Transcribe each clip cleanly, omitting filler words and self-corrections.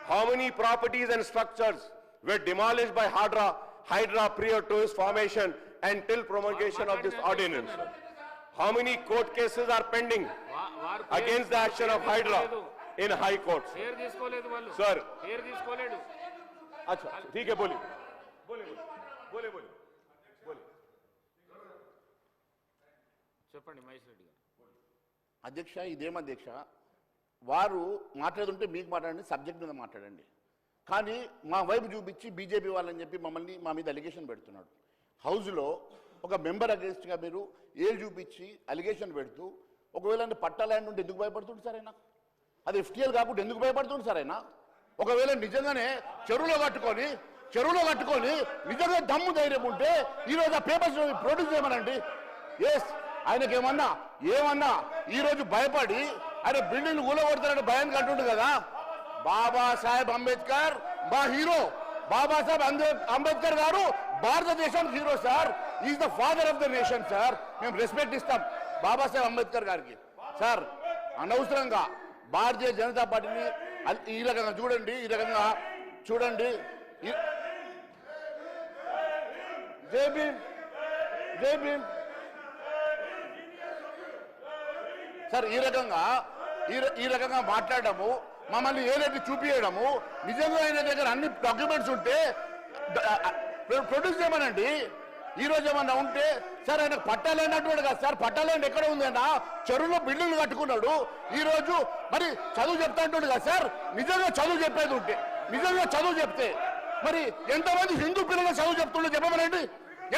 How many properties and structures were demolished by Hydra prior to its formation and till promulgation of this ordinance? How many court cases are pending against the action of Hydra in high courts? Sir. अच्छा ठीक है बोलिए बोलिए बोलिए बोलिए बोलिए చెప్పండి మహేష్ రెడ్డి గారు. అధ్యక్ష ఇదేం అధ్యక్ష వారు మాట్లాడుతుంటే మీకు మాట్లాడండి సబ్జెక్ట్ మీద మాట్లాడండి కానీ మా వైపు చూపించి బీజేపీ వాళ్ళని చెప్పి మమ్మల్ని మా మీద అలిగేషన్ పెడుతున్నాడు హౌస్లో ఒక మెంబర్ అగేన్స్ట్గా మీరు ఏలు చూపించి అలిగేషన్ పెడుతూ ఒకవేళ పట్టా ల్యాండ్ ఉంటే ఎందుకు భయపడుతుంది సార్ అయినా అది ఎఫ్టీఎల్ కాకుండా ఎందుకు భయపడుతుంది సార్ అయినా ఒకవేళ నిజంగానే చెరువులో కట్టుకొని నిజంగా దమ్ము ధైర్యం ఉంటే ఈరోజు ఆ పేపర్స్ ప్రొడ్యూస్ చేయమనండి ఎస్ ఆయనకేమన్నా ఈరోజు భయపడి ఆయన బిల్డింగ్ కూలగొడతారని భయానికి అంటుండు కదా బాబాసాహెబ్ అంబేద్కర్ మా హీరో బాబాసాహెబ్ అంబేద్కర్ గారు భారతదేశానికి hero sir is the father of the nation sir మేము రెస్పెక్ట్ ఇస్తాం బాబాసాహెబ్ అంబేద్కర్ గారికి సార్ అనవసరంగా భారతీయ జనతా పార్టీని ఈ రకంగా చూడండి జై భీమ్ సార్ ఈ రకంగా మాట్లాడము మమ్మల్ని ఏదైతే చూపించడము నిజంగా ఆయన దగ్గర అన్ని డాక్యుమెంట్స్ ఉంటే ప్రొడ్యూస్ చేయమనండి ఈ రోజు ఏమన్నా ఉంటే సార్ ఆయన పట్టాలేండి అంటున్నాడు కదా సార్ పట్టాలేండి ఎక్కడ ఉందన్నా చెరువులో బిల్డింగ్లు కట్టుకున్నాడు ఈ రోజు మరి చదువు చెప్తా అంటున్నాడు కదా సార్ నిజంగా చదువు చెప్పేది ఉంటే నిజంగా చదువు చెప్తే మరి ఎంతమంది హిందూ పిల్లలు చదువు చెప్తుండో చెప్పమనండి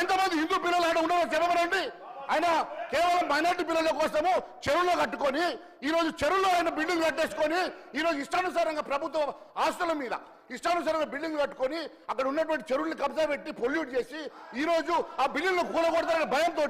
ఎంతమంది హిందూ పిల్లలు ఆడ ఉండవో చెప్పమనండి ఆయన కేవలం మైనార్టీ పిల్లల కోసము చెరువులో కట్టుకొని ఈరోజు చెరువులో ఆయన బిల్డింగ్ కట్టేసుకొని ఈరోజు ఇష్టానుసారంగా ప్రభుత్వ ఆస్తుల మీద ఇష్టానుసారంగా బిల్డింగ్ కట్టుకొని అక్కడ ఉన్నటువంటి చెరువుల్ని కబ్జా పెట్టి పొల్యూట్ చేసి ఈరోజు ఆ బిల్డింగ్ను కూలగొడతారనే భయంతో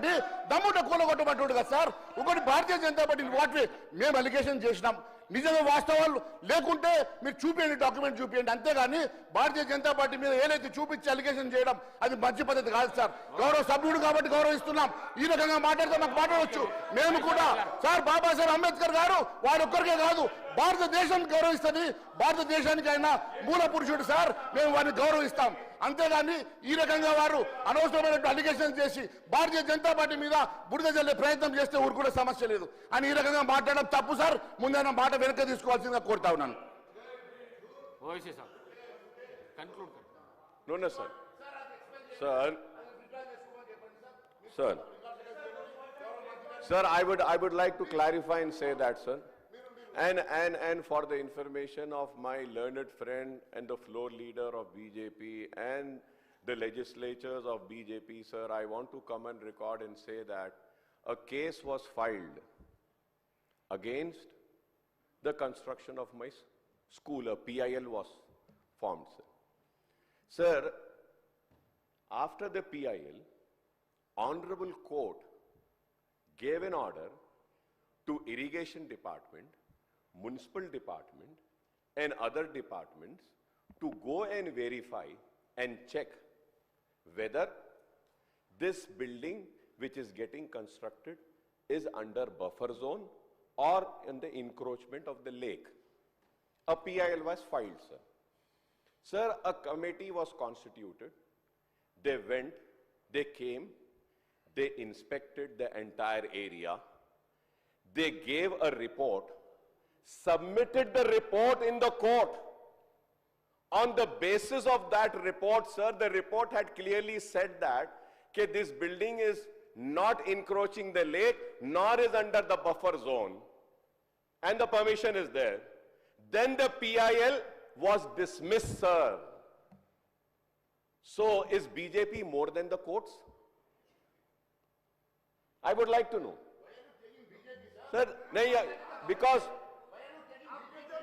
దమ్ముంట కూలగొట్టబట్టాడు కదా సార్ ఒకటి భారతీయ జనతా పార్టీ వాటి మేము అలిగేషన్ చేసినాం నిజంగా వాస్తవాలు లేకుంటే మీరు చూపించండి డాక్యుమెంట్ చూపించండి అంతేగాని భారతీయ జనతా పార్టీ మీద ఏదైతే చూపించి అలిగేషన్ చేయడం అది మంచి పద్ధతి కాదు సార్ గౌరవ సభ్యుడు కాబట్టి గౌరవిస్తున్నాం ఈ రకంగా మాట్లాడితే మాకు మాట్లాడవచ్చు మేము కూడా సార్ బాబాసాహెబ్ అంబేద్కర్ గారు వారొక్కరికే కాదు భారతదేశాన్ని గౌరవిస్తుంది భారతదేశానికి ఆయన మూల పురుషుడు సార్ మేము వారిని గౌరవిస్తాం అంతేగాని ఈ రకంగా వారు అనవసరమైన అలిగేషన్ చేసి భారతీయ జనతా పార్టీ మీద బురద జల్లే ప్రయత్నం చేస్తే ఊరుకునే సమస్య లేదు అని ఈ రకంగా మాట్లాడడం తప్పు సార్ ముందైనా మాట వెనక తీసుకోవాల్సిందిగా కోరుతా ఉన్నాను Sir, I would like to clarify and say that, sir. And for the information of my learned friend and the floor leader of BJP and the legislatures of BJP, sir, I want to come and record and say that a case was filed against the construction of my school. A PIL was formed, sir. Sir, after the PIL, Honorable Court gave an order to Irrigation Department, Municipal Department and other departments to go and verify and check whether this building which is getting constructed is under buffer zone or in the encroachment of the lake. A PIL was filed, sir. Sir, a committee was constituted. They went, they came, they inspected the entire area. They gave a report, submitted the report in the court. On the basis of that report, sir, the report had clearly said that this building is not encroaching the lake, nor is under the buffer zone. And the permission is there. Then the PIL was dismissed, sir. So, is BJP more than the courts? I would like to know. Sir, because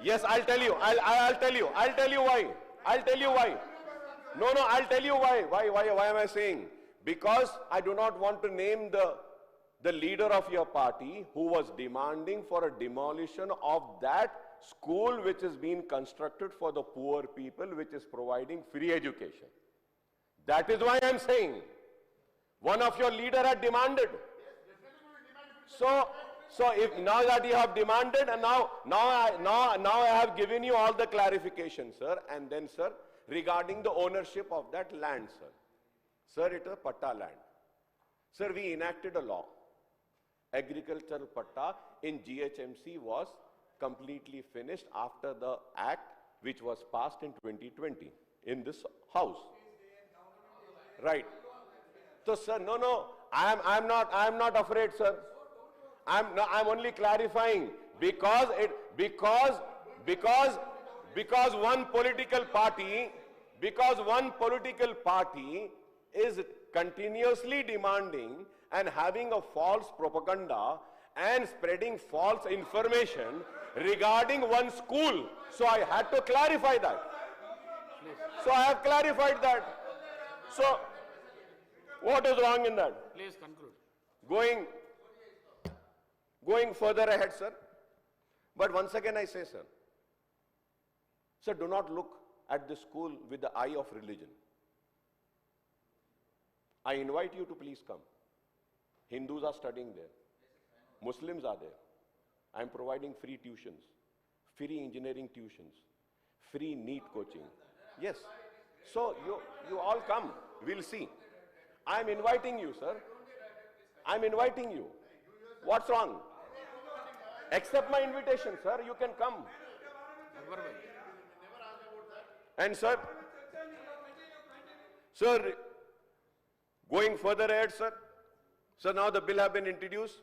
yes, I'll tell you. I'll tell you. I'll tell you why. I'll tell you why. No, I'll tell you why. Why am I saying? Because I do not want to name the leader of your party who was demanding for a demolition of that school which is being constructed for the poor people, which is providing free education. That is why I'm saying one of your leader had demanded. So, So if now that you have demanded, and now I have given you all the clarification, sir. And then, sir, regarding the ownership of that land, sir. Sir, it is a patta land. Sir, we enacted a law. Agricultural patta in GHMC was completely finished after the act which was passed in 2020 in this house. Right. So, sir, no, I'm not afraid, sir. I'm only clarifying because one political party is continuously demanding and having a false propaganda and spreading false information regarding one school. So I had to clarify that. So I have clarified that. So what is wrong in that? Please conclude. Going further ahead, sir. But once again I say, sir, do not look at the school with the eye of religion. I invite you to please come. Hindus are studying there. Muslims are there. I am providing free tuitions, free engineering tuitions, free NEET coaching. Yes. So you all come. We'll see. I am inviting you, sir. I am inviting you. What's wrong? Accept my invitation, sir. You can come. And sir, going further ahead, sir. So now the bill have been introduced.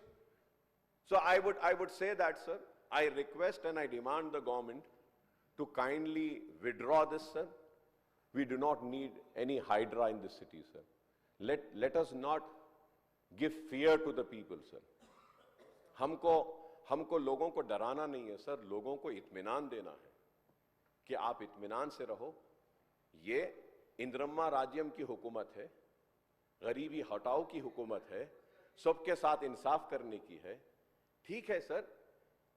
So I would say that, sir, I request and I demand the government to kindly withdraw this, sir. We do not need any hydra in this city, sir. Let us not give fear to the people, sir. हमको लोगों को डराना नहीं है, sir. लोगों को इत्मीनान देना है कि आप इत्मीनान से रहो. ये इंद्रम्मा राज्यम की हुकूमत है, गरीबी हटाओ की हुकूमत है, सबके साथ इंसाफ करने की है. ठीक है सर,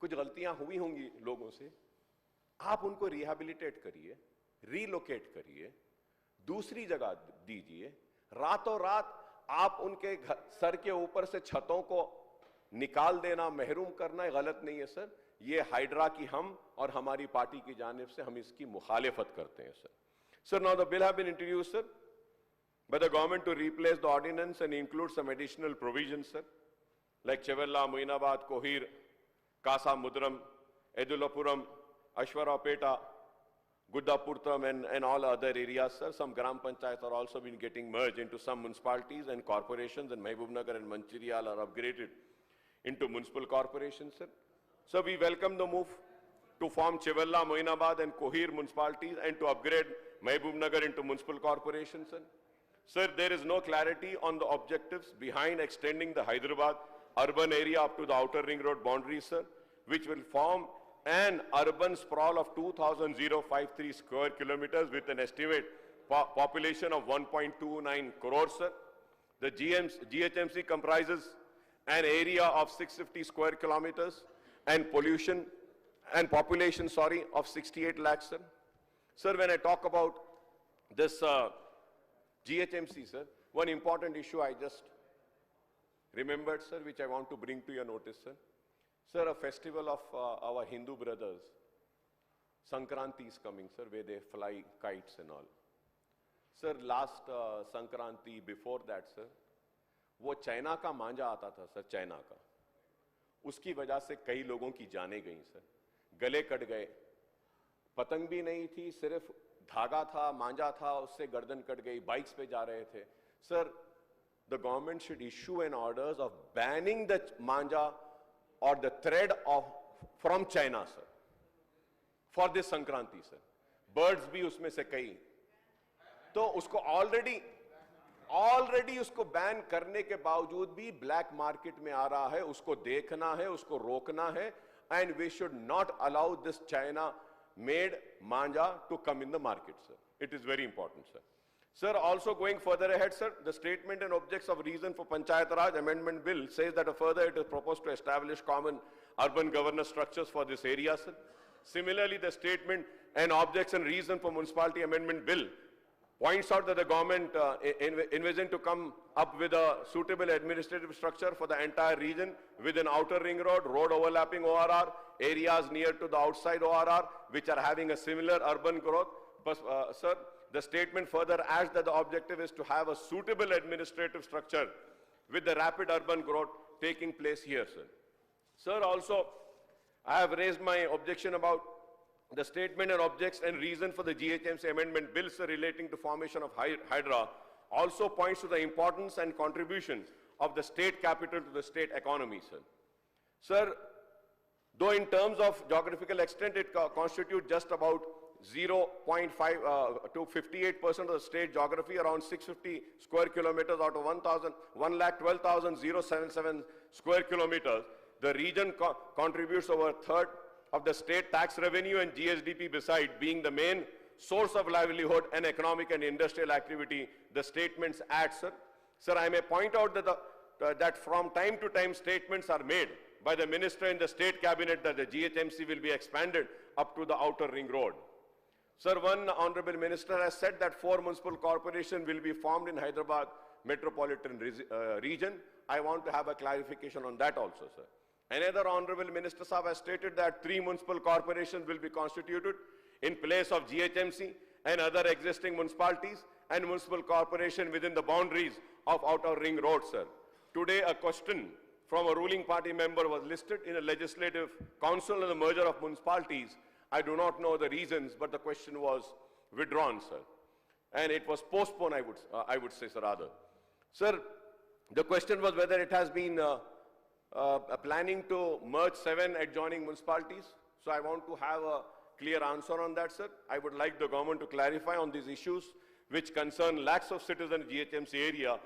कुछ गलतियां हुई होंगी लोगों से, आप उनको रिहैबिलिटेट करिए, रीलोकेट करिए, दूसरी जगह दीजिए. रातों रात आप उनके सर के ऊपर से छतों को निकाल देना, महरूम करना गलत नहीं है सर. ये हाइड्रा की हम और हमारी पार्टी की जानिब से हम इसकी मुखालिफत करते हैं, sir. Sir, now the bill have been introduced, sir, by the government to replace the ordinance and include some additional provisions, sir, like Chevella, Moinabad, Kohir, Kasa Mudram, Edulapuram, Ashwarapeta, Guddapurtam, and all other areas, sir. Some Gram Panchayats are also been getting merged into some municipalities and corporations, and Mahbubnagar and Mancherial are upgraded into municipal corporations, sir. So we welcome the move to form Chevella, Moinabad and Kohir municipalities and to upgrade Mahbubnagar into municipal corporations, sir. Sir, there is no clarity on the objectives behind extending the Hyderabad urban area up to the outer ring road boundaries, sir, which will form an urban sprawl of 2,053 square kilometers with an estimate population of 1.29 crores, sir. The GHMC comprises an area of 650 square kilometers and population of 68 lakhs, sir. Sir, when I talk about this GHMC, sir, one important issue I just remembered, sir, which I want to bring to your notice, sir. Sir, a festival of our Hindu brothers, Sankranti is coming, sir, where they fly kites and all. Sir, last Sankranti, before that, sir, वो China का मांझा आता था, sir, China का. उसकी वजह से कई लोगों की जानें गई, सर. गले कट गए. पतंग भी नहीं थी, सिर्फ धागा था, मांझा था, उससे गर्दन कट गई. बाइक्स पे जा रहे थे. Sir, the government should issue an orders of banning the manja or the thread from China, sir, for this Sankranti, sir. Birds भी उसमें से कई. तो उसको ऑलरेडी उसको बैन करने के बावजूद भी ब्लैक मार्केट में आ रहा है. उसको देखना है, उसको रोकना है. And we should not allow this China-made manja to come in the market, sir. It is very important, sir. Sir, also going further ahead, sir, the statement and objects of reason for Panchayat Raj Amendment Bill says that further it is proposed to establish common urban governance structures for this area, sir. Similarly, the statement and objects and reason for Municipality Amendment Bill points out that the government envisioned to come up with a suitable administrative structure for the entire region with an outer ring road, road overlapping ORR, areas near to the outside ORR, which are having a similar urban growth. But, sir, the statement further adds that the objective is to have a suitable administrative structure with the rapid urban growth taking place here, sir. Sir, also, I have raised my objection about the statement and objects and reason for the GHMC amendment bill, sir, relating to formation of Hydra also points to the importance and contribution of the state capital to the state economy, sir. Sir, though in terms of geographical extent, it constitutes just about 0.5 to 58% of the state geography, around 650 square kilometers out of 112,077 square kilometers. The region contributes over a third of the state tax revenue and GSDP, beside being the main source of livelihood and economic and industrial activity, the statements add, sir. Sir, I may point out that, that from time to time statements are made by the minister in the state cabinet that the GHMC will be expanded up to the outer ring road. Sir, one honorable minister has said that 4 municipal corporations will be formed in Hyderabad metropolitan region. I want to have a clarification on that also, sir. Another honorable minister has stated that 3 municipal corporations will be constituted in place of GHMC and other existing municipalities and municipal corporation within the boundaries of outer ring road, sir. Today, a question from a ruling party member was listed in a legislative council on the merger of municipalities. I do not know the reasons, but the question was withdrawn, sir. And it was postponed, I would say, sir, rather. Sir, the question was whether it has been planning to merge 7 adjoining municipalities. So I want to have a clear answer on that, sir. I would like the government to clarify on these issues which concern lakhs of citizens in GHMC area